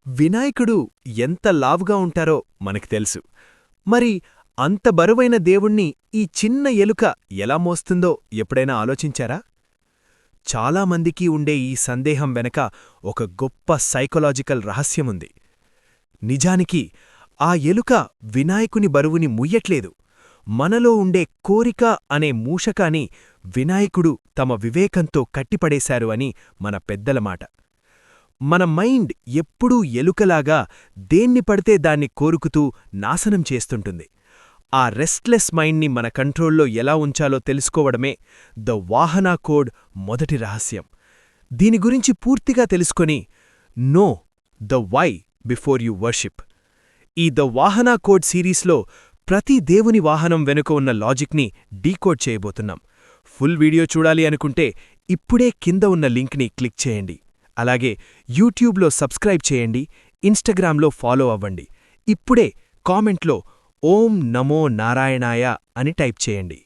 వినాయకుడు ఎంత లావుగా ఉంటారో మనకు తెలుసు. మరి అంత బరువైన దేవుణ్ణి ఈ చిన్న ఎలుక ఎలా మోస్తుందో ఎప్పుడైనా ఆలోచించారా? చాలామందికి ఉండే ఈ సందేహం వెనక ఒక గొప్ప సైకలాజికల్ రహస్యముంది. నిజానికి ఆ ఎలుక వినాయకుని బరువుని ముయ్యట్లేదు. మనలో ఉండే కోరిక అనే మూషకాన్ని వినాయకుడు తమ వివేకంతో కట్టిపడేశారు అని మన పెద్దల మాట. మన మైండ్ ఎప్పుడూ ఎలుకలాగా దేన్ని పడితే దాన్ని కోరుకుతూ నాశనం చేస్తుంటుంది. ఆ రెస్ట్లెస్ మైండ్ని మన కంట్రోల్లో ఎలా ఉంచాలో తెలుసుకోవడమే ద వాహనా కోడ్ మొదటి రహస్యం. దీని గురించి పూర్తిగా తెలుసుకొని know the why before you worship. ఈ ద వాహనా కోడ్ సిరీస్లో ప్రతి దేవుని వాహనం వెనుక ఉన్న లాజిక్ని డీకోడ్ చేయబోతున్నాం. ఫుల్ వీడియో చూడాలి అనుకుంటే ఇప్పుడే కింద ఉన్న లింక్ని క్లిక్ చేయండి. అలాగే యూట్యూబ్లో సబ్స్క్రైబ్ చేయండి, ఇన్స్టాగ్రామ్లో ఫాలో అవ్వండి. ఇప్పుడే కామెంట్లో ఓం నమో నారాయణాయ అని టైప్ చేయండి.